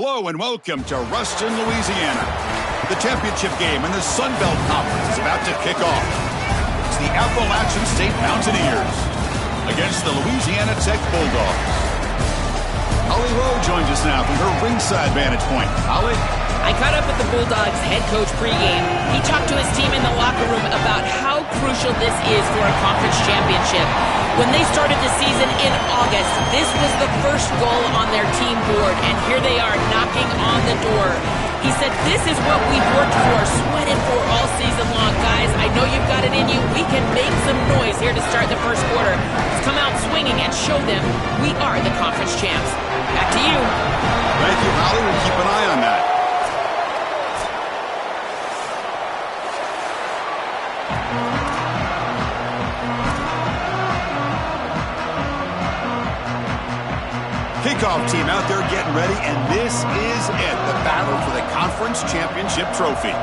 Hello and welcome to Ruston, Louisiana. The championship game in the Sun Belt Conference is about to kick off. It's the Appalachian State Mountaineers against the Louisiana Tech Bulldogs. Holly Rowe joins us now from her ringside vantage point. Holly? I caught up with the Bulldogs head coach pregame. He talked to his team in the locker room about how crucial this is for a conference championship. When they started the season in August, this was the first goal on their team board, and here they are knocking on the door. He said, this is what we've worked for, sweated for all season long, guys. I know you've got it in you. We can make some noise here to start the first quarter. Let's come out swinging and show them we are the conference champs. Back to you. Thank you, Holly. We'll keep an eye on that. Kickoff team out there getting ready, and this is it, the battle for the conference championship trophy.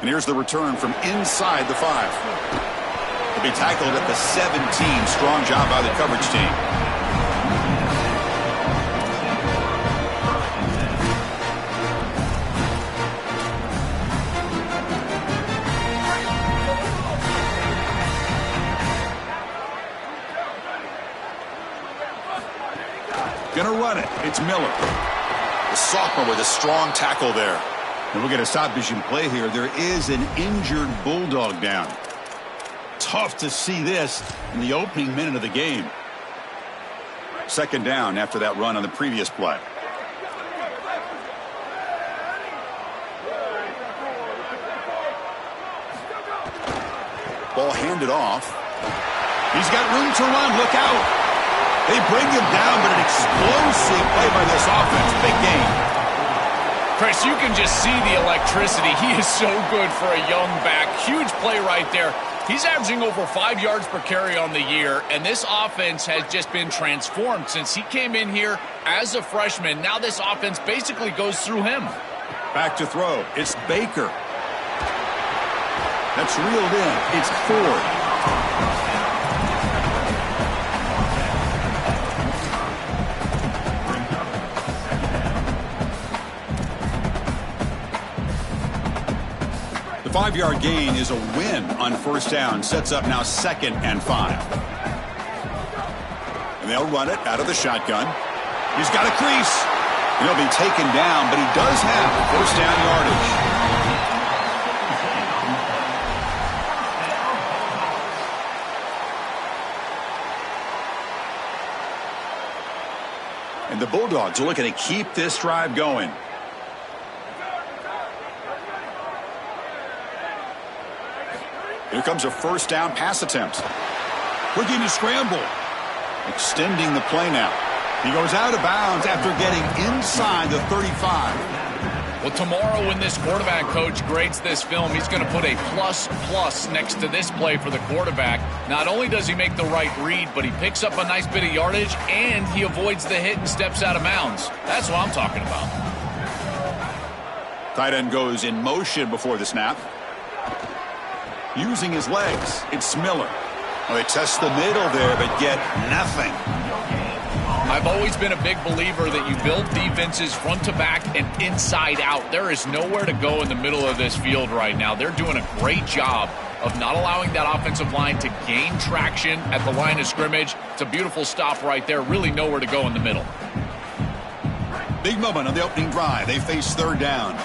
And here's the return from inside the 5. He'll be tackled at the 17. Strong job by the coverage team. Gonna run it. It's Miller. The sophomore with a strong tackle there. And we'll get a stop-vision play here. There is an injured Bulldog down. Tough to see this in the opening minute of the game. Second down after that run on the previous play. Ball handed off. He's got room to run. Look out. They bring him down, but an explosive play by this offense. Big game. Chris, you can just see the electricity. He is so good for a young back. Huge play right there. He's averaging over 5 yards per carry on the year, and this offense has just been transformed since he came in here as a freshman. Now this offense basically goes through him. Back to throw. It's Baker. That's reeled in. It's Ford. The 5-yard gain is a win on first down. Sets up now 2nd and 5. And they'll run it out of the shotgun. He's got a crease. And he'll be taken down, but he does have first down yardage. And the Bulldogs are looking to keep this drive going. Here comes a first down pass attempt. Looking to scramble. Extending the play now. He goes out of bounds after getting inside the 35. Well, tomorrow when this quarterback coach grades this film, he's going to put a plus next to this play for the quarterback. Not only does he make the right read, but he picks up a nice bit of yardage, and he avoids the hit and steps out of bounds. That's what I'm talking about. Tight end goes in motion before the snap. Using his legs, it's Miller. Well, they test the middle there, but get nothing. I've always been a big believer that you build defenses front to back and inside out. There is nowhere to go in the middle of this field right now. They're doing a great job of not allowing that offensive line to gain traction at the line of scrimmage. It's a beautiful stop right there. Really nowhere to go in the middle. Big moment on the opening drive. They face third down.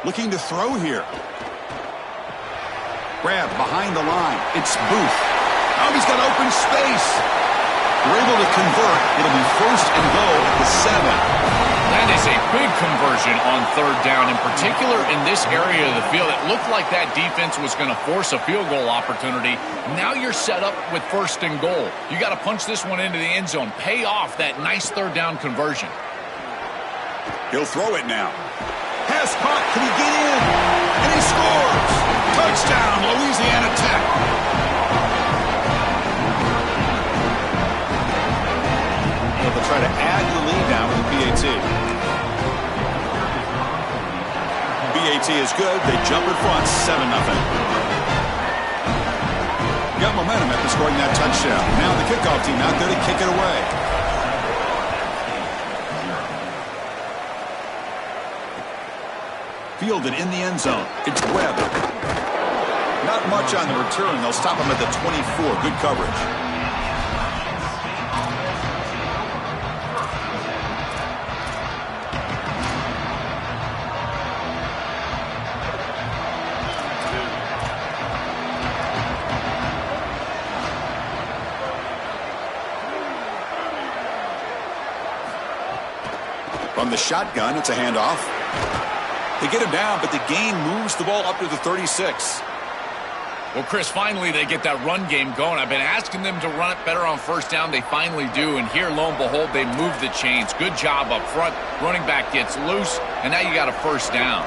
Looking to throw here. Grab behind the line. It's Booth. Oh, he's got open space. They're able to convert. It'll be first and goal at the 7. That is a big conversion on third down, in particular in this area of the field. It looked like that defense was going to force a field goal opportunity. Now you're set up with first and goal. You got to punch this one into the end zone. Pay off that nice third down conversion. He'll throw it now. Pass caught. Can he get in? And he scores. Touchdown, Louisiana Tech. They'll try to add the lead now with the PAT. PAT is good. They jump in front, 7-0. Got momentum after scoring that touchdown. Now the kickoff team out there to kick it away. Fielded in the end zone. It's Webb. Not much on the return. They'll stop him at the 24. Good coverage. From the shotgun, it's a handoff. They get him down, but the gain moves the ball up to the 36. Well, Chris, finally they get that run game going. I've been asking them to run it better on first down. They finally do, and here, lo and behold, they move the chains. Good job up front. Running back gets loose, and now you got a first down.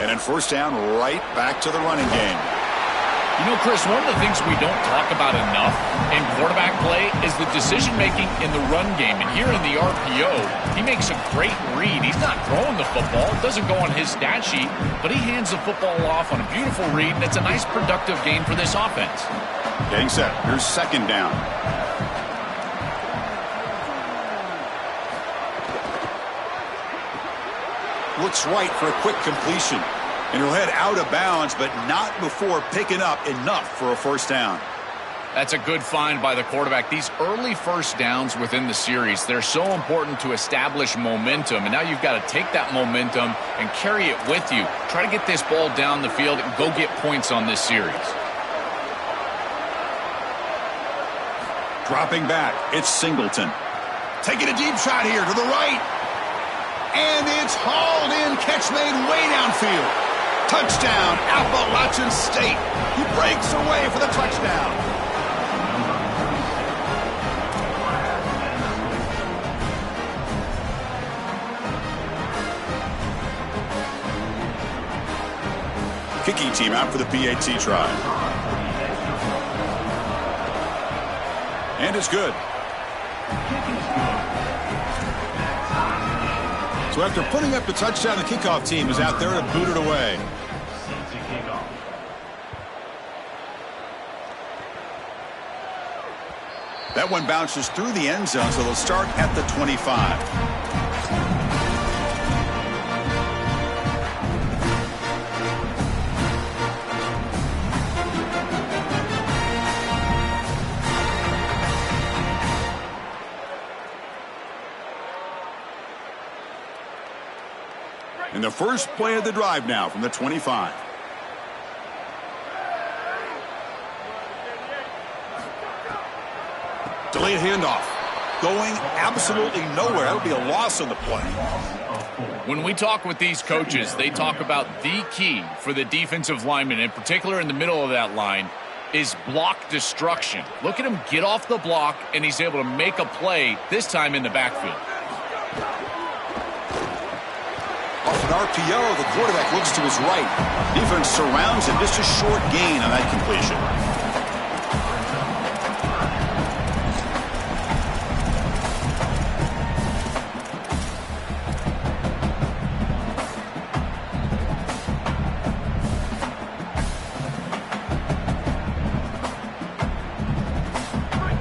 And then first down, right back to the running game. You know, Chris, one of the things we don't talk about enough in quarterback play is the decision-making in the run game. And here in the RPO, he makes a great read. He's not throwing the football. It doesn't go on his stat sheet, but he hands the football off on a beautiful read, and it's a nice productive gain for this offense. Getting set. Here's second down. Looks right for a quick completion. And he'll head out of bounds, but not before picking up enough for a first down. That's a good find by the quarterback. These early first downs within the series, they're so important to establish momentum. And now you've got to take that momentum and carry it with you. Try to get this ball down the field and go get points on this series. Dropping back, it's Singleton. Taking a deep shot here to the right. And it's hauled in, catch made way downfield. Touchdown, Appalachian State. He breaks away for the touchdown. Kicking team out for the PAT try. And it's good. So after putting up the touchdown, the kickoff team is out there to boot it away. That one bounces through the end zone, so they'll start at the 25. And the first play of the drive now from the 25. Delayed handoff. Going absolutely nowhere. That'll be a loss on the play. When we talk with these coaches, they talk about the key for the defensive lineman, in particular in the middle of that line, is block destruction. Look at him get off the block, and he's able to make a play, this time in the backfield. Off an RPO, the quarterback looks to his right. Defense surrounds him. Just a short gain on that completion.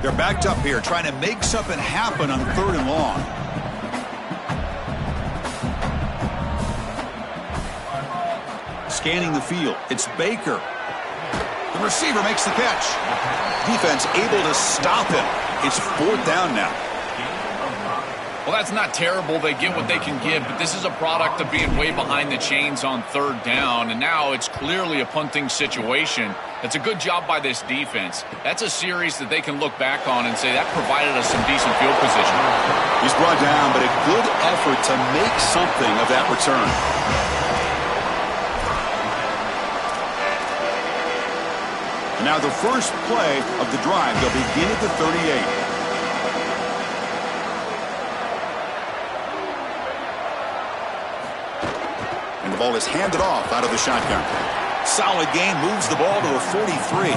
They're backed up here, trying to make something happen on 3rd and long. Scanning the field. It's Baker. The receiver makes the catch. Defense able to stop him. It's 4th down now. Well, that's not terrible. They get what they can give, but this is a product of being way behind the chains on 3rd down, and now it's clearly a punting situation. That's a good job by this defense. That's a series that they can look back on and say that provided us some decent field position. He's brought down, but a good effort to make something of that return. And now the first play of the drive. They'll begin at the 38. And the ball is handed off out of the shotgun. Solid gain, moves the ball to the 43.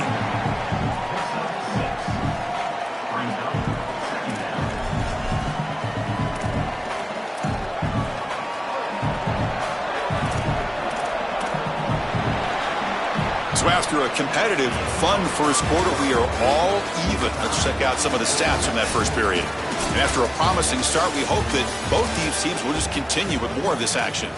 So after a competitive, fun first quarter, we are all even. Let's check out some of the stats from that first period. And after a promising start, we hope that both these teams will just continue with more of this action.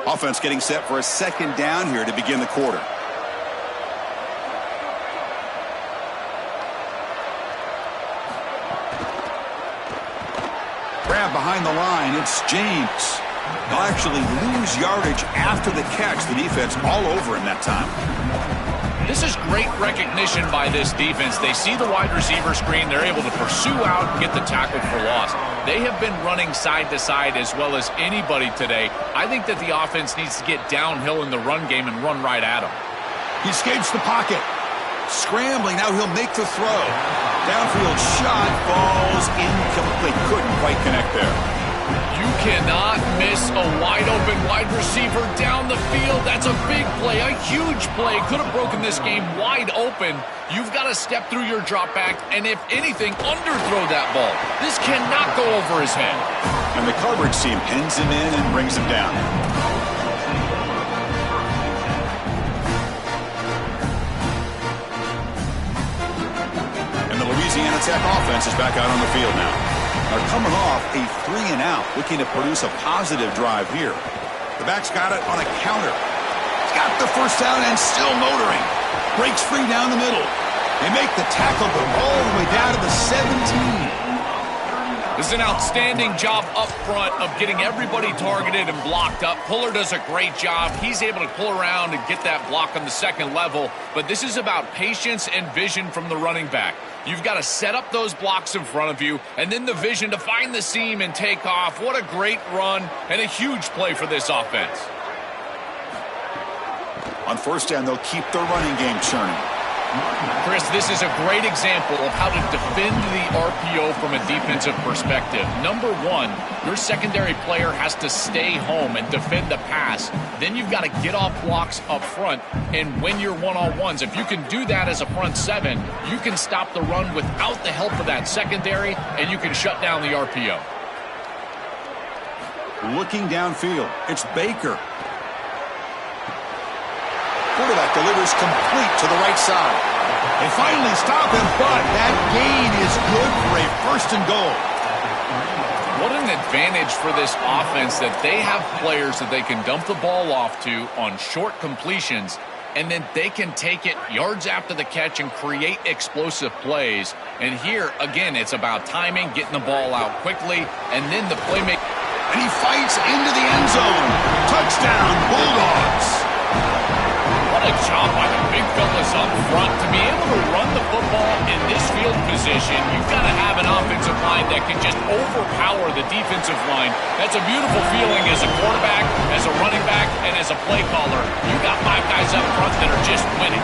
Offense getting set for a second down here to begin the quarter. Grab behind the line. It's James. He'll actually lose yardage after the catch. The defense all over him that time. This is great recognition by this defense. They see the wide receiver screen. They're able to pursue out and get the tackle for loss. They have been running side to side as well as anybody today. I think that the offense needs to get downhill in the run game and run right at him. He escapes the pocket. Scrambling. Now he'll make the throw. Downfield shot falls incomplete. Couldn't quite connect there. You cannot miss a wide-open wide receiver down the field. That's a big play, a huge play. Could have broken this game wide open. You've got to step through your drop back and, if anything, underthrow that ball. This cannot go over his head. And the coverage team pins him in and brings him down. And the Louisiana Tech offense is back out on the field now. They're coming off a 3-and-out, looking to produce a positive drive here. The back's got it on a counter. He's got the first down and still motoring. Breaks free down the middle. They make the tackle go all the way down to the 17. This is an outstanding job up front of getting everybody targeted and blocked up. Puller does a great job. He's able to pull around and get that block on the second level. But this is about patience and vision from the running back. You've got to set up those blocks in front of you, and then the vision to find the seam and take off. What a great run and a huge play for this offense. On first down, they'll keep the running game churning. Chris, this is a great example of how to defend the RPO from a defensive perspective. Number one, your secondary player has to stay home and defend the pass. Then you've got to get off blocks up front and win your one-on-ones. If you can do that as a front seven, you can stop the run without the help of that secondary, and you can shut down the RPO. Looking downfield, it's Baker. Quarterback delivers complete to the right side. They finally stop him, but that gain is good for a first and goal. What an advantage for this offense that they have players that they can dump the ball off to on short completions, and then they can take it yards after the catch and create explosive plays. And here, again, it's about timing, getting the ball out quickly, and then the playmaker. And he fights into the end zone. Touchdown, Bulldogs. What a job by the big fellas up front. To be able to run the football in this field position, you've got to have an offensive line that can just overpower the defensive line. That's a beautiful feeling as a quarterback, as a running back, and as a play caller. You've got five guys up front that are just winning.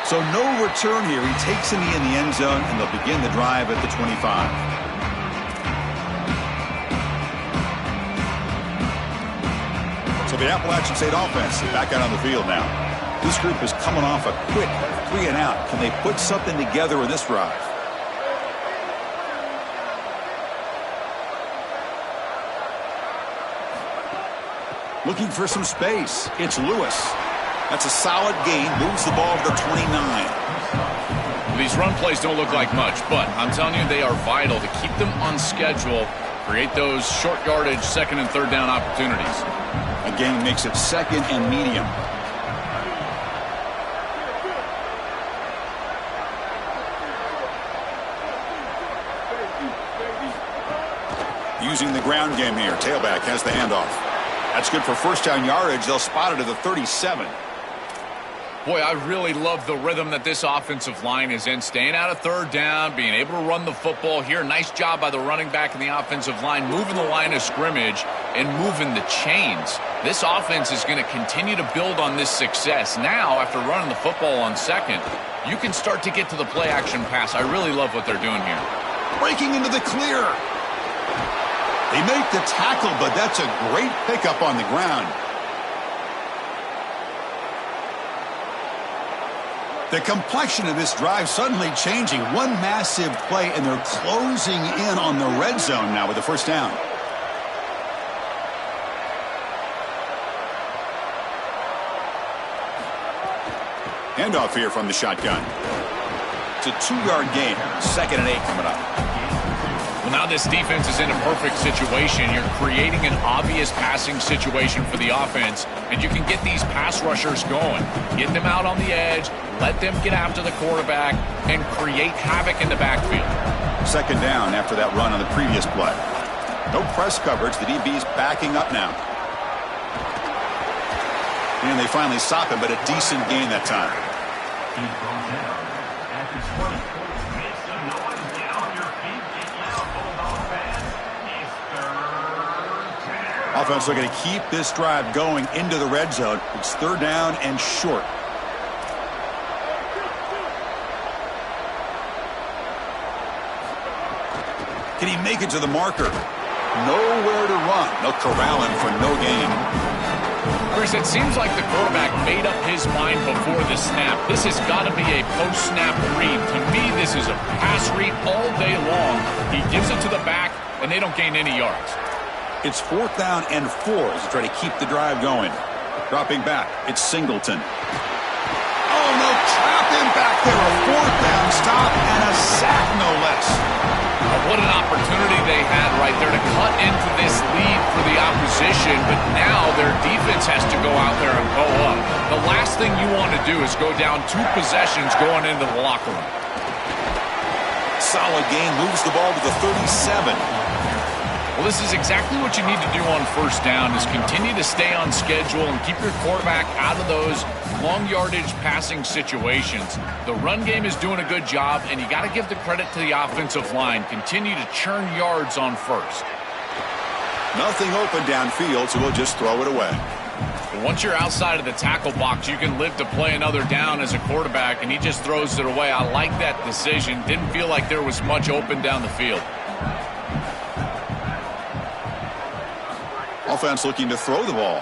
So no return here. He takes him in the end zone, and they'll begin the drive at the 25. So the Appalachian State offense is back out on the field now. This group is coming off a quick 3-and-out. Can they put something together in this drive? Looking for some space. It's Lewis. That's a solid gain. Moves the ball to the 29. These run plays don't look like much, but I'm telling you, they are vital to keep them on schedule, create those short yardage second and third down opportunities. Again, makes it second and medium. Using the ground game here. Tailback has the handoff. That's good for first down yardage. They'll spot it at the 37. Boy, I really love the rhythm that this offensive line is in. Staying out of third down, being able to run the football here. Nice job by the running back and the offensive line, moving the line of scrimmage and moving the chains. This offense is going to continue to build on this success. Now, after running the football on second, you can start to get to the play-action pass. I really love what they're doing here. Breaking into the clear. They make the tackle, but that's a great pickup on the ground. The complexion of this drive suddenly changing. One massive play, and they're closing in on the red zone now with the first down. Handoff here from the shotgun. It's a 2-yard gain. 2nd and 8 coming up. Well, now this defense is in a perfect situation. You're creating an obvious passing situation for the offense, and you can get these pass rushers going. Get them out on the edge, let them get after the quarterback, and create havoc in the backfield. 2nd down after that run on the previous play. No press coverage. The DB's backing up now. And they finally stop him, but a decent gain that time. Offense looking to keep this drive going into the red zone. It's 3rd down and short. Can he make it to the marker? Nowhere to run. They'll corral him for no gain. Chris, it seems like the quarterback made up his mind before the snap. This has got to be a post-snap read. To me, this is a pass read all day long. He gives it to the back, and they don't gain any yards. It's 4th down and 4 as they try to keep the drive going. Dropping back, it's Singleton. Oh, no, trap him back there. A 4th down stop and a sack, no less. What an opportunity they had right there to cut into this lead for the opposition, but now their defense has to go out there and go up. The last thing you want to do is go down 2 possessions going into the locker room. Solid gain, moves the ball to the 37. Well, this is exactly what you need to do on 1st down, is continue to stay on schedule and keep your quarterback out of those long yardage passing situations. The run game is doing a good job, and you got to give the credit to the offensive line. Continue to churn yards on 1st. Nothing open downfield, so we'll just throw it away. But once you're outside of the tackle box, you can live to play another down as a quarterback, and he just throws it away. I like that decision. Didn't feel like there was much open down the field. Offense looking to throw the ball.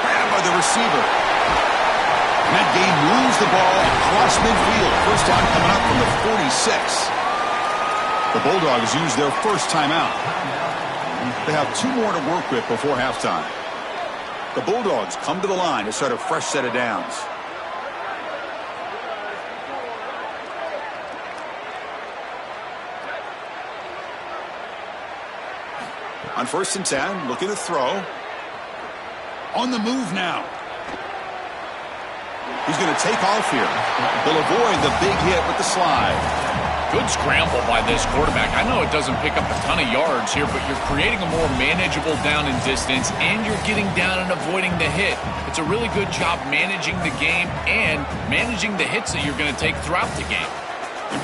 Grabbed by the receiver. And that gain moves the ball across midfield. First down coming up from the 46. The Bulldogs use their first timeout. They have 2 more to work with before halftime. The Bulldogs come to the line to start a fresh set of downs. On 1st and 10, looking to throw. On the move now. He's going to take off here. They'll avoid the big hit with the slide. Good scramble by this quarterback. I know it doesn't pick up a ton of yards here, but you're creating a more manageable down and distance, and you're getting down and avoiding the hit. It's a really good job managing the game and managing the hits that you're going to take throughout the game.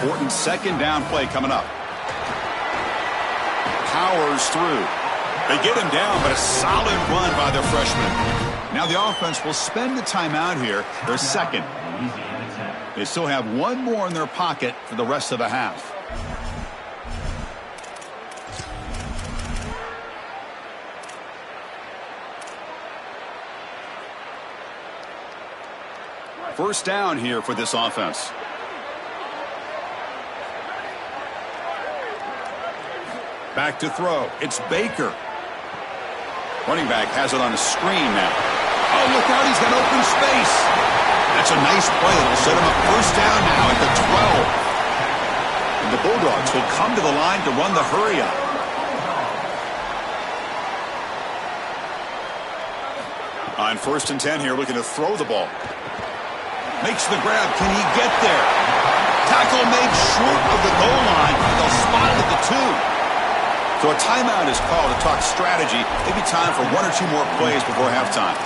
Important 2nd down play coming up. Powers through. They get him down, but a solid run by the freshman. Now the offense will spend the timeout here, their 2nd. They still have 1 more in their pocket for the rest of the half. First down here for this offense. Back to throw. It's Baker. Running back has it on a screen now. Oh, look out. He's got open space. That's a nice play. It'll set him up first down now at the 12. And the Bulldogs will come to the line to run the hurry up. On 1st and 10 here, looking to throw the ball. Makes the grab. Can he get there? Tackle made short of the goal line. They'll spot it at the 2. So a timeout is called to talk strategy. Maybe time for 1 or 2 more plays before halftime.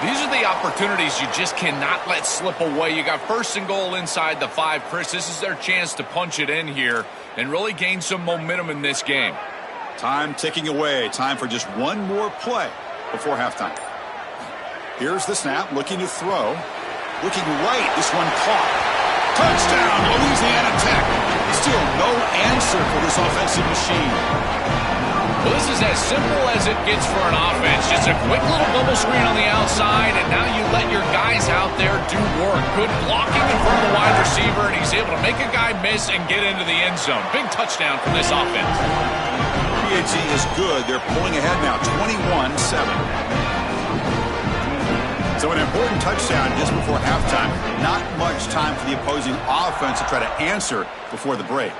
These are the opportunities you just cannot let slip away. You got 1st and goal inside the 5. Chris, this is their chance to punch it in here and really gain some momentum in this game. Time ticking away. Time for just one more play before halftime. Here's the snap, looking to throw. Looking right, this one caught. Touchdown, Louisiana Tech. Still no answer for this offensive machine. Well, this is as simple as it gets for an offense. Just a quick little bubble screen on the outside, and now you let your guys out there do work. Good blocking in front of the wide receiver, and he's able to make a guy miss and get into the end zone. Big touchdown from this offense. PAT is good. They're pulling ahead now, 21-7. So an important touchdown just before halftime. Not much time for the opposing offense to try to answer before the break.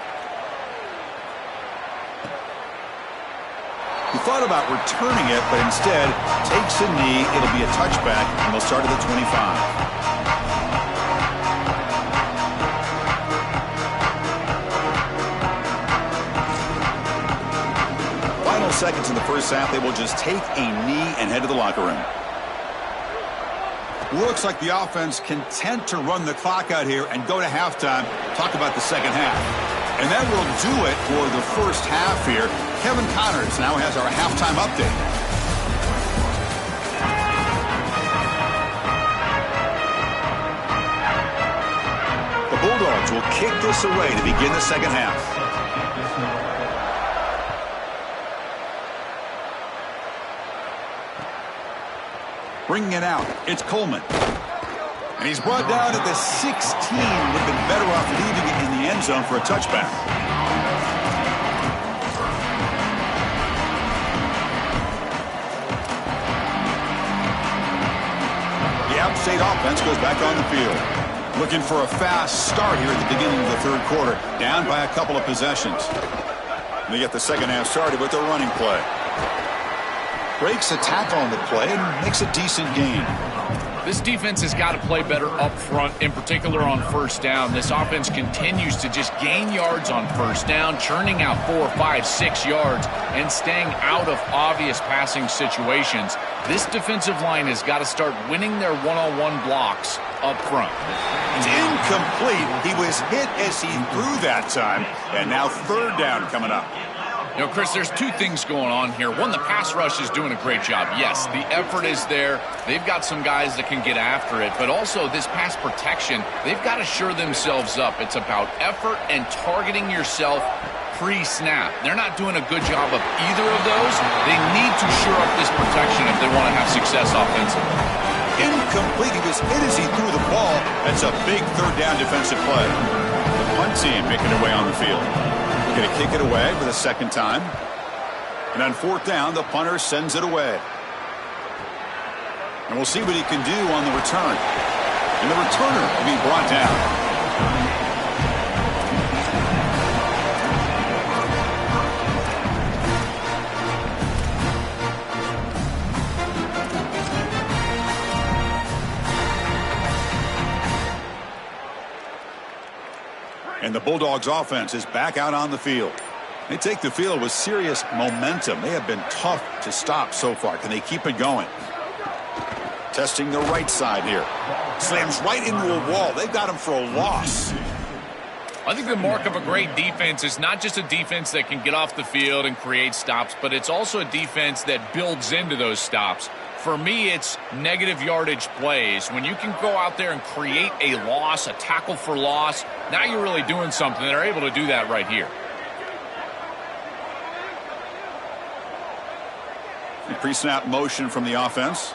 He thought about returning it, but instead takes a knee. It'll be a touchback, and they'll start at the 25. Final seconds in the first half, they will just take a knee and head to the locker room. Looks like the offense content to run the clock out here and go to halftime. Talk about the second half. And that will do it for the first half here. Kevin Connors now has our halftime update. The Bulldogs will kick this away to begin the second half. Bringing it out, it's Coleman. And he's brought down at the 16. Would have been better off leaving it in the end zone for a touchback. The App State offense goes back on the field. Looking for a fast start here at the beginning of the third quarter. Down by a couple of possessions. They get the second half started with their running play. Breaks a tackle on the play and makes a decent gain. This defense has got to play better up front, in particular on first down. This offense continues to just gain yards on first down, churning out 4, 5, 6 yards, and staying out of obvious passing situations. This defensive line has got to start winning their one-on-one blocks up front. It's incomplete. He was hit as he threw that time, and now third down coming up. You know, Chris, there's two things going on here. One, the pass rush is doing a great job. Yes, the effort is there. They've got some guys that can get after it. But also, this pass protection, they've got to shore themselves up. It's about effort and targeting yourself pre-snap. They're not doing a good job of either of those. They need to shore up this protection if they want to have success offensively. Incomplete. He was hit as he threw the ball. That's a big third down defensive play. The punt team making their way on the field. Going to kick it away for the second time. And on fourth down, the punter sends it away. And we'll see what he can do on the return. And the returner will be brought down. And the Bulldogs offense is back out on the field. They take the field with serious momentum. They have been tough to stop so far. Can they keep it going? Testing the right side here. Slams right into a wall. They've got him for a loss. I think the mark of a great defense is not just a defense that can get off the field and create stops, but it's also a defense that builds into those stops. For me, it's negative yardage plays. When you can go out there and create a loss, a tackle for loss, now you're really doing something. They're able to do that right here. The pre-snap motion from the offense.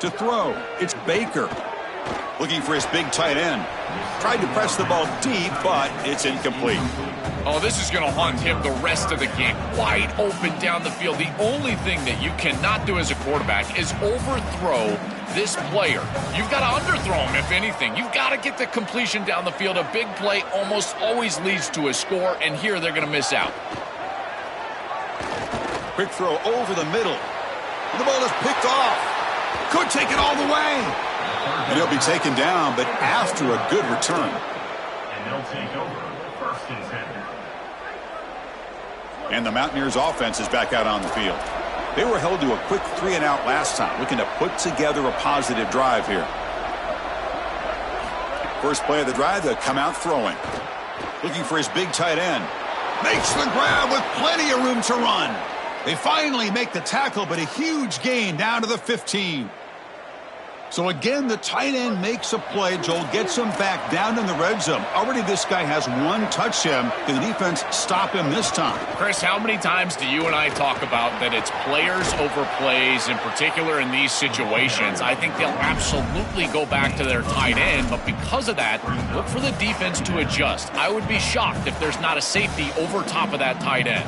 To throw, it's Baker. Looking for his big tight end. Tried to press the ball deep, but it's incomplete. Oh, this is going to haunt him the rest of the game. Wide open down the field. The only thing that you cannot do as a quarterback is overthrow this player. You've got to underthrow him, if anything. You've got to get the completion down the field. A big play almost always leads to a score, and here they're going to miss out. Quick throw over the middle. And the ball is picked off. Could take it all the way. And he'll be taken down, but after a good return. And they'll take over first and 10. And the Mountaineers offense is back out on the field. They were held to a quick 3-and-out last time, looking to put together a positive drive here. First play of the drive, they'll come out throwing. Looking for his big tight end. Makes the grab with plenty of room to run. They finally make the tackle, but a huge gain down to the 15. So again, the tight end makes a play. Joel gets him back down in the red zone. Already this guy has one touchdown. Can the defense stop him this time? Chris, how many times do you and I talk about that it's players over plays, in particular in these situations? I think they'll absolutely go back to their tight end, but because of that, look for the defense to adjust. I would be shocked if there's not a safety over top of that tight end.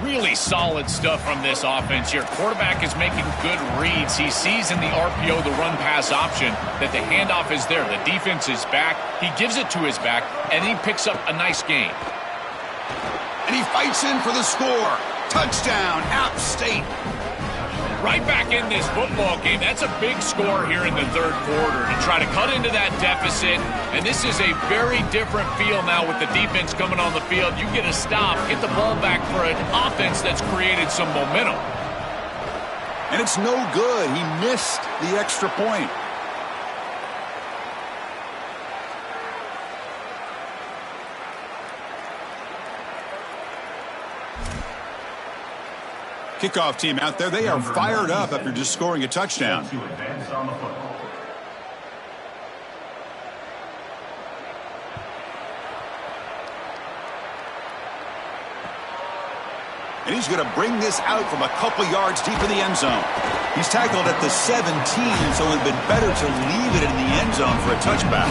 Really solid stuff from this offense here. Quarterback is making good reads. He sees in the RPO, the run-pass option, that the handoff is there. The defense is back. He gives it to his back, and he picks up a nice gain. And he fights in for the score. Touchdown, App State. Right back in this football game. That's a big score here in the third quarter to try to cut into that deficit. And this is a very different feel now with the defense coming on the field. You get a stop, get the ball back for an offense that's created some momentum. And it's no good. He missed the extra point. Kickoff team out there, they are fired up after just scoring a touchdown. And he's going to bring this out from a couple yards deep in the end zone. He's tackled at the 17, so it would have been better to leave it in the end zone for a touchback.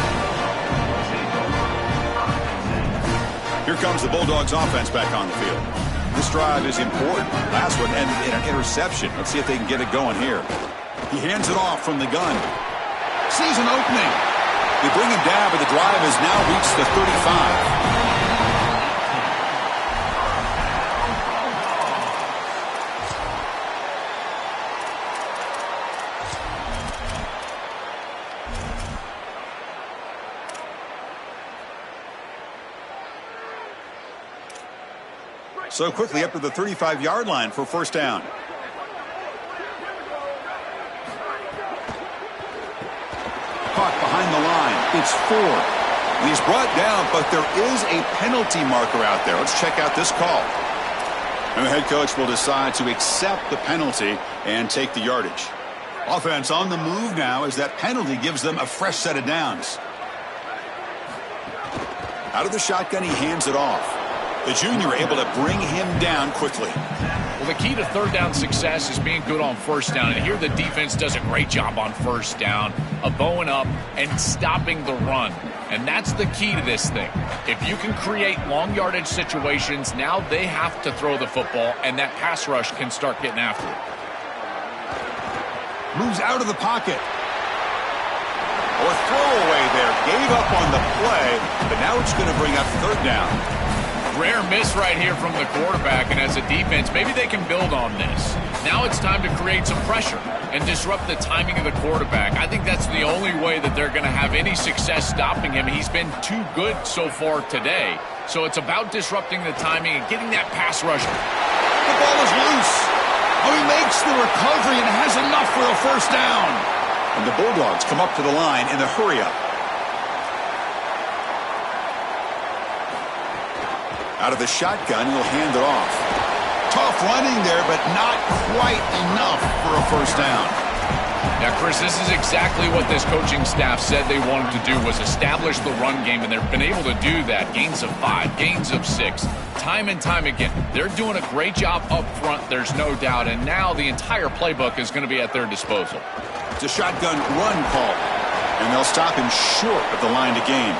Here comes the Bulldogs offense back on the field. This drive is important. Last one ended in an interception. Let's see if they can get it going here. He hands it off from the gun. Sees an opening. They bring him down, but the drive has now reached the 35. So quickly up to the 35-yard line for first down. Caught behind the line. It's 4. He's brought down, but there is a penalty marker out there. Let's check out this call. And the head coach will decide to accept the penalty and take the yardage. Offense on the move now as that penalty gives them a fresh set of downs. Out of the shotgun, he hands it off. The junior able to bring him down quickly. Well, the key to third down success is being good on first down. And here the defense does a great job on first down of bowing up and stopping the run. And that's the key to this thing. If you can create long yardage situations, now they have to throw the football, and that pass rush can start getting after it. Moves out of the pocket. Or throwaway there. Gave up on the play, but now it's going to bring up third down. Rare miss right here from the quarterback, and as a defense, maybe they can build on this. Now it's time to create some pressure and disrupt the timing of the quarterback. I think that's the only way that they're going to have any success stopping him. He's been too good so far today. So it's about disrupting the timing and getting that pass rush. The ball is loose. Oh, he makes the recovery and has enough for a first down. And the Bulldogs come up to the line in the hurry-up. Out of the shotgun, he'll hand it off. Tough running there, but not quite enough for a first down. Now, Chris, this is exactly what this coaching staff said they wanted to do, was establish the run game, and they've been able to do that. Gains of 5, gains of 6, time and time again. They're doing a great job up front, there's no doubt, and now the entire playbook is going to be at their disposal. It's a shotgun run call, and they'll stop him short of the line to gain.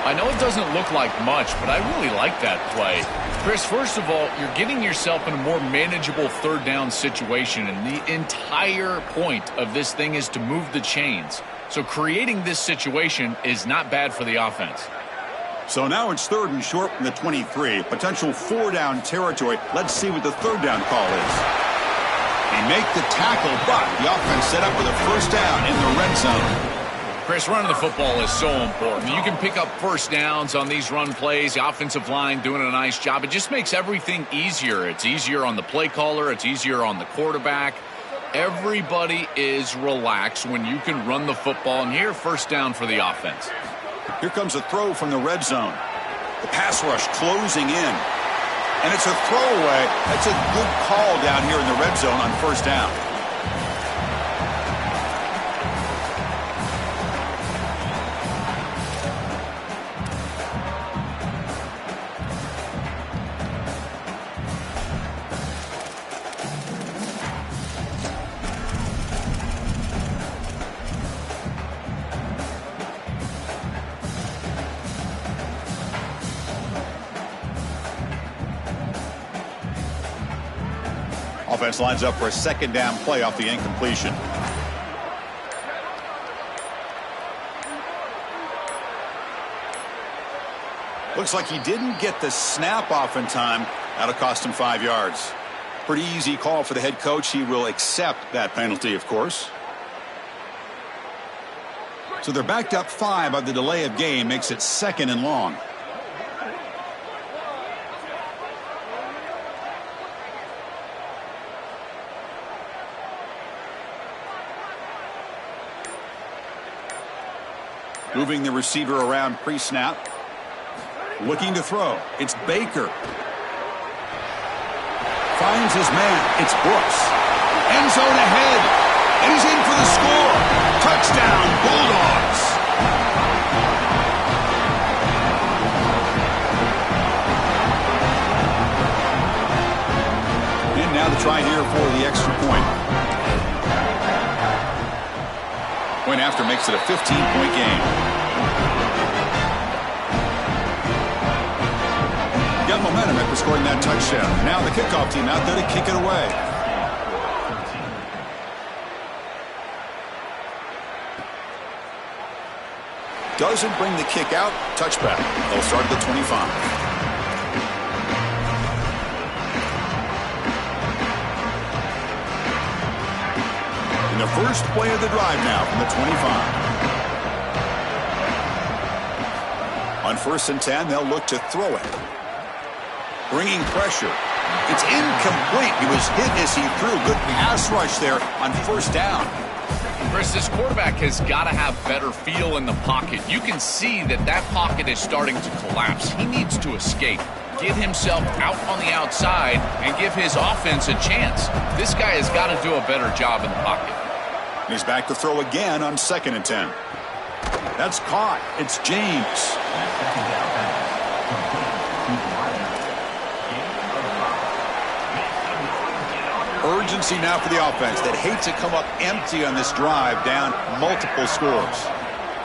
I know it doesn't look like much, but I really like that play. Chris, first of all, you're getting yourself in a more manageable third down situation, and the entire point of this thing is to move the chains. So creating this situation is not bad for the offense. So now it's third and short from the 23. Potential 4-down territory. Let's see what the third down call is. They make the tackle, but the offense set up with a first down in the red zone. Chris, running the football is so important. You can pick up first downs on these run plays. The offensive line doing a nice job. It just makes everything easier. It's easier on the play caller. It's easier on the quarterback. Everybody is relaxed when you can run the football. And here, first down for the offense. Here comes a throw from the red zone. The pass rush closing in. And it's a throwaway. That's a good call down here in the red zone on first down. Offense lines up for a second down play off the incompletion. Looks like he didn't get the snap off in time. That'll cost him 5 yards. Pretty easy call for the head coach. He will accept that penalty, of course. So they're backed up 5 on the delay of game. Makes it 2nd and long. Moving the receiver around pre-snap. Looking to throw. It's Baker. Finds his man. It's Brooks. End zone ahead. And he's in for the score. Touchdown, Bulldogs. And now the try here for the extra point. Point after makes it a 15-point game. Got momentum after scoring that touchdown. Now the kickoff team out there to kick it away. Doesn't bring the kick out. Touchback. They'll start at the 25. In the first play of the drive now from the 25. On 1st and 10, they'll look to throw it. Bringing pressure. It's incomplete. He was hit as he threw. Good pass rush there on 1st down. Chris, this quarterback has got to have better feel in the pocket. You can see that pocket is starting to collapse. He needs to escape, get himself out on the outside, and give his offense a chance. This guy has got to do a better job in the pocket. He's back to throw again on 2nd and 10. That's caught. It's James. Urgency now for the offense that hates to come up empty on this drive, down multiple scores.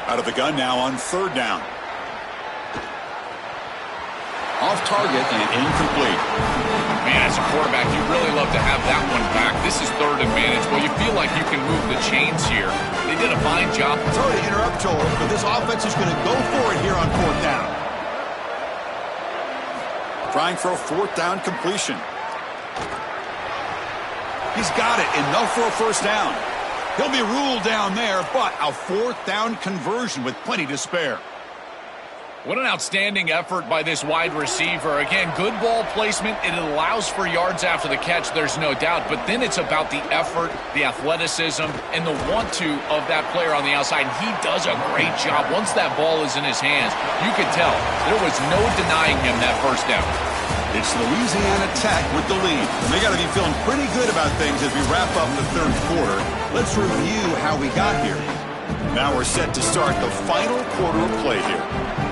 Out of the gun now on 3rd down. Off target and incomplete. Man, as a quarterback, you really love to have that one back. This is 3rd and managed. Well, you feel like you can move the chains here. They did a fine job. Sorry to interrupt, Joel, but this offense is going to go for it here on 4th down. Trying for a 4th down completion. He's got it. Enough for a 1st down. He'll be ruled down there, but a 4th down conversion with plenty to spare. What an outstanding effort by this wide receiver. Again, good ball placement. It allows for yards after the catch, there's no doubt. But then it's about the effort, the athleticism, and the want-to of that player on the outside. And he does a great job. Once that ball is in his hands, you can tell there was no denying him that 1st down. It's Louisiana Tech with the lead. And they got to be feeling pretty good about things as we wrap up the 3rd quarter. Let's review how we got here. Now we're set to start the final quarter of play here.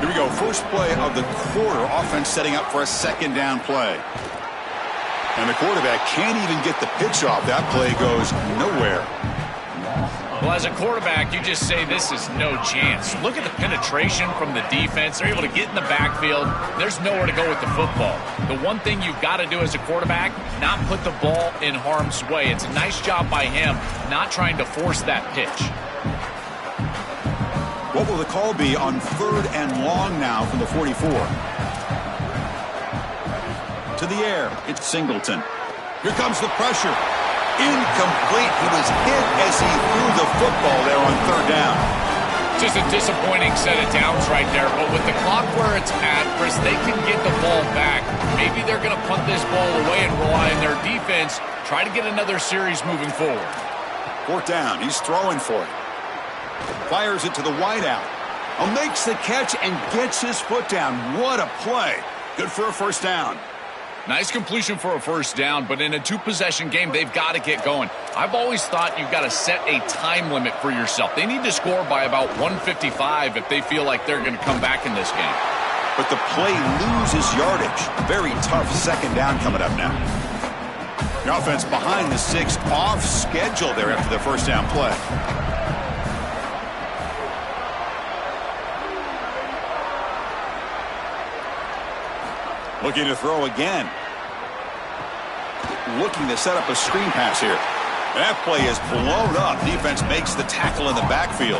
Here we go. First play of the quarter. Offense setting up for a 2nd down play. And the quarterback can't even get the pitch off. That play goes nowhere. Well, as a quarterback, you just say this is no chance. Look at the penetration from the defense. They're able to get in the backfield. There's nowhere to go with the football. The one thing you've got to do as a quarterback, not put the ball in harm's way. It's a nice job by him not trying to force that pitch. What will the call be on 3rd and long now from the 44? To the air. It's Singleton. Here comes the pressure. Incomplete. He was hit as he threw the football there on 3rd down. Just a disappointing set of downs right there, but with the clock where it's at, Chris, they can get the ball back. Maybe they're going to punt this ball away and rely on their defense, try to get another series moving forward. Fourth down, he's throwing for it. Fires it to the wideout. Makes the catch and gets his foot down. What a play. Good for a first down. Nice completion for a first down, but in a two-possession game, they've got to get going. I've always thought you've got to set a time limit for yourself. They need to score by about 155 if they feel like they're going to come back in this game. But the play loses yardage. Very tough second down coming up now. The offense behind the 6, off schedule there after the first down play. Looking to throw again. Looking to set up a screen pass here. That play is blown up. Defense makes the tackle in the backfield.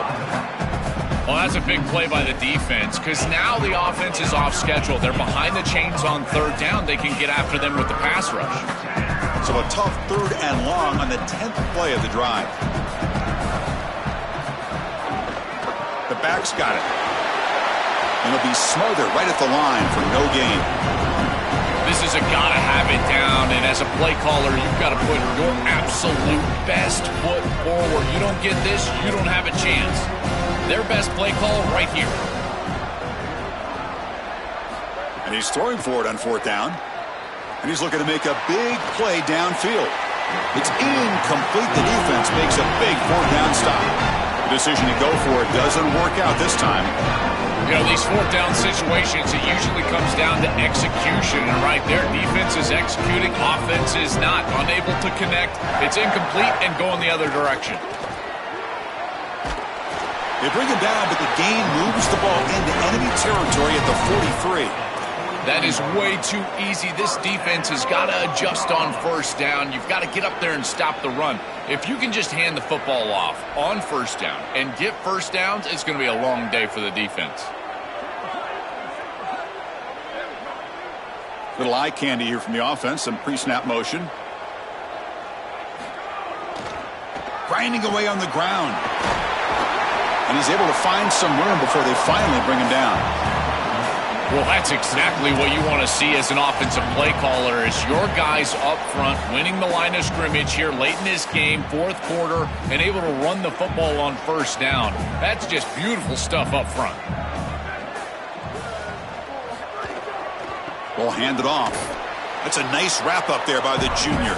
Well, that's a big play by the defense because now the offense is off schedule. They're behind the chains on third down. They can get after them with the pass rush. So a tough 3rd and long on the 10th play of the drive. The back's got it. And it'll be smothered right at the line for no gain. This is a gotta-have-it down, and as a play caller, you've got to put your absolute best foot forward. You don't get this, you don't have a chance. Their best play call right here. And he's throwing for it on 4th down. And he's looking to make a big play downfield. It's incomplete. The defense makes a big 4th down stop. The decision to go for it doesn't work out this time. You know, these 4th down situations, it usually comes down to execution. And right there, defense is executing, offense is not. Unable to connect. It's incomplete and going the other direction. They bring him down, but the gain moves the ball into enemy territory at the 43. That is way too easy. This defense has got to adjust on first down. You've got to get up there and stop the run. If you can just hand the football off on first down and get first downs, it's going to be a long day for the defense. Little eye candy here from the offense. Some pre-snap motion. Grinding away on the ground. And he's able to find some room before they finally bring him down. Well, that's exactly what you want to see as an offensive play caller is your guys up front winning the line of scrimmage here late in this game, 4th quarter, and able to run the football on first down. That's just beautiful stuff up front. We'll hand it off. That's a nice wrap up there by the junior.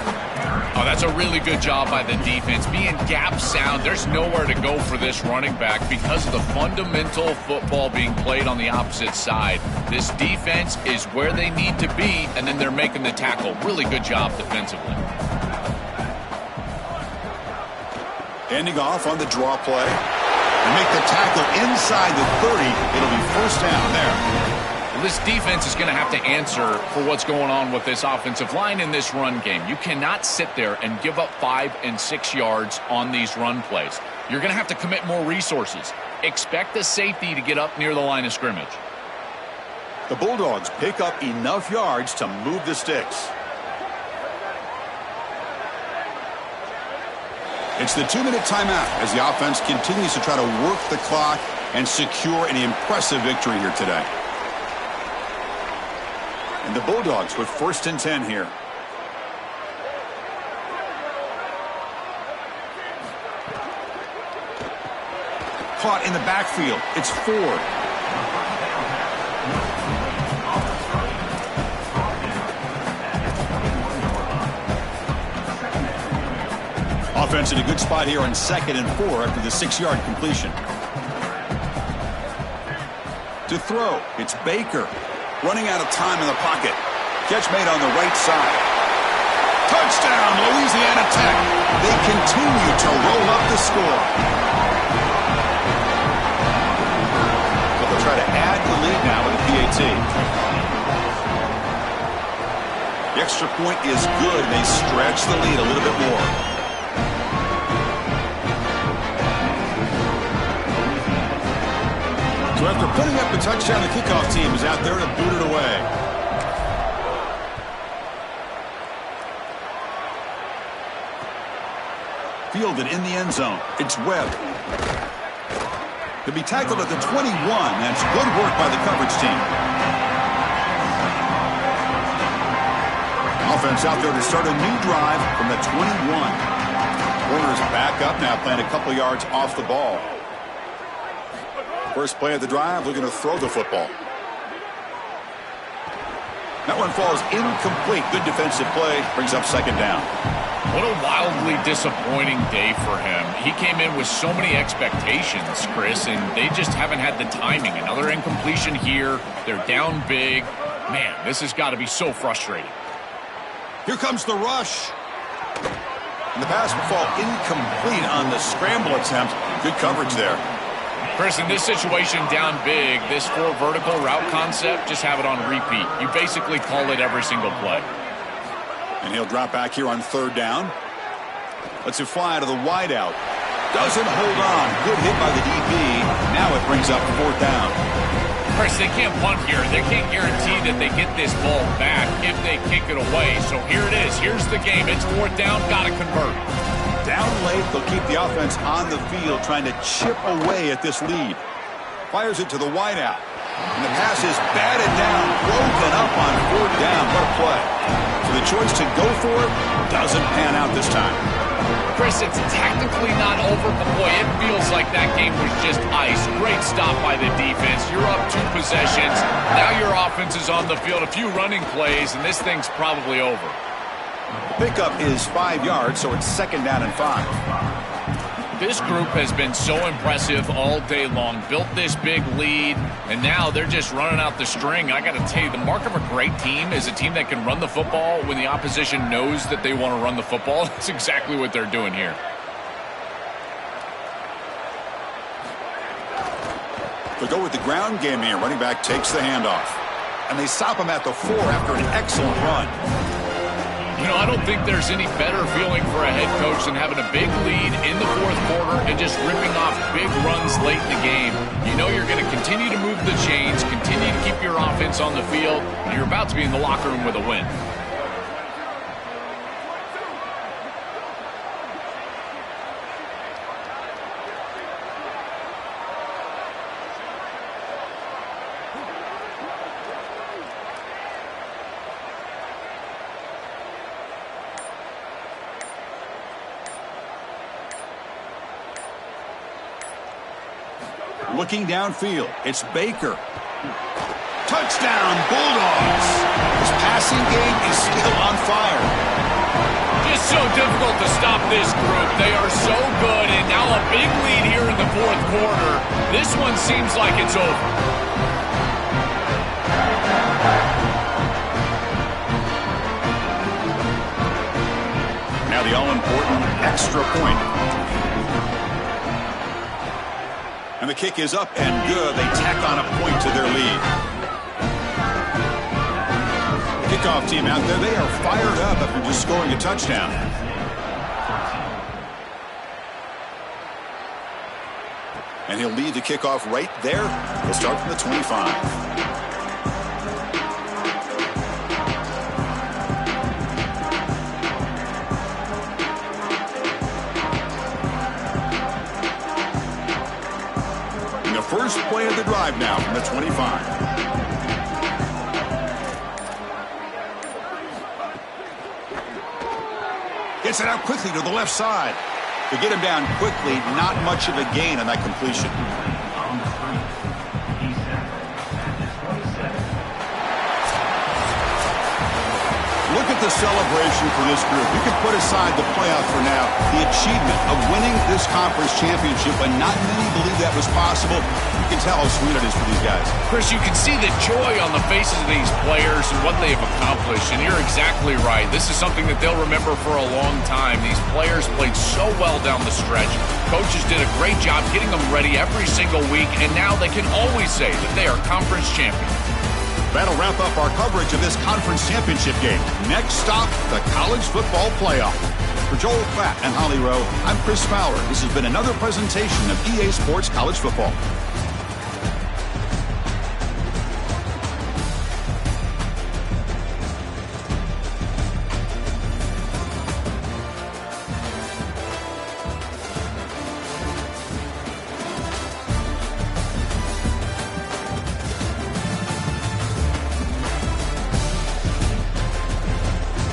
Oh, that's a really good job by the defense. Being gap sound, there's nowhere to go for this running back because of the fundamental football being played on the opposite side. This defense is where they need to be, and then they're making the tackle. Really good job defensively. Handing off on the draw play. And make the tackle inside the 30. It'll be first down there. This defense is going to have to answer for what's going on with this offensive line in this run game. You cannot sit there and give up 5 and 6 yards on these run plays. You're going to have to commit more resources. Expect the safety to get up near the line of scrimmage. The Bulldogs pick up enough yards to move the sticks. It's the 2-minute timeout as the offense continues to try to work the clock and secure an impressive victory here today. And the Bulldogs with 1st and 10 here. Caught in the backfield. It's Ford. Offense in a good spot here on 2nd and 4 after the 6-yard completion. To throw, it's Baker. Running out of time in the pocket. Catch made on the right side. Touchdown, Louisiana Tech. They continue to roll up the score. But they'll try to add the lead now with the PAT. The extra point is good, and they stretch the lead a little bit more. So after putting up the touchdown, the kickoff team is out there to boot it away. Fielded in the end zone. It's Webb. To be tackled at the 21. That's good work by the coverage team. Offense out there to start a new drive from the 21. Corner's back up now, playing a couple yards off the ball. First play of the drive, looking to throw the football. That one falls incomplete. Good defensive play. Brings up second down. What a wildly disappointing day for him. He came in with so many expectations, Chris, and they just haven't had the timing. Another incompletion here. They're down big. Man, this has got to be so frustrating. Here comes the rush. And the pass will fall incomplete on the scramble attempt. Good coverage there. Chris, in this situation, down big, this 4 vertical route concept, just have it on repeat. You basically call it every single play. And he'll drop back here on third down. Lets it fly to the wideout. Doesn't hold on. Good hit by the DB. Now it brings up fourth down. Chris, they can't punt here. They can't guarantee that they get this ball back if they kick it away. So here it is. Here's the game. It's fourth down. Got to convert. Down late, they'll keep the offense on the field, trying to chip away at this lead. Fires it to the wideout. And the pass is batted down, broken up on fourth down. What a play. So the choice to go for it doesn't pan out this time. Chris, it's technically not over, but boy, it feels like that game was just ice. Great stop by the defense. You're up 2 possessions. Now your offense is on the field. A few running plays, and this thing's probably over. The pickup is 5 yards, so it's second down and 5. This group has been so impressive all day long, built this big lead, and now they're just running out the string. I got to tell you, the mark of a great team is a team that can run the football when the opposition knows that they want to run the football. That's exactly what they're doing here. They'll go with the ground game here. Running back takes the handoff. And they stop him at the 4 after an excellent run. You know, I don't think there's any better feeling for a head coach than having a big lead in the fourth quarter and just ripping off big runs late in the game. You know you're going to continue to move the chains, continue to keep your offense on the field, and you're about to be in the locker room with a win. Looking downfield, it's Baker. Touchdown, Bulldogs. His passing game is still on fire. Just so difficult to stop this group. They are so good, and now a big lead here in the fourth quarter. This one seems like it's over. Now the all-important extra point. And the kick is up and good. They tack on a point to their lead. Kickoff team out there, they are fired up after just scoring a touchdown. And he'll lead the kickoff right there. He'll start from the 25. First play of the drive now from the 25. Gets it out quickly to the left side. To get him down quickly, not much of a gain on that completion. Look at the celebration for this group. You can put aside the playoff for now. The achievement of winning this conference championship, but not many believe that was possible. You can tell how sweet it is for these guys. Chris, you can see the joy on the faces of these players and what they have accomplished, and you're exactly right. This is something that they'll remember for a long time. These players played so well down the stretch. Coaches did a great job getting them ready every single week, and now they can always say that they are conference champions. That'll wrap up our coverage of this conference championship game. Next stop, the college football playoff. For Joel Klatt and Holly Rowe, I'm Chris Fowler. This has been another presentation of EA Sports College Football.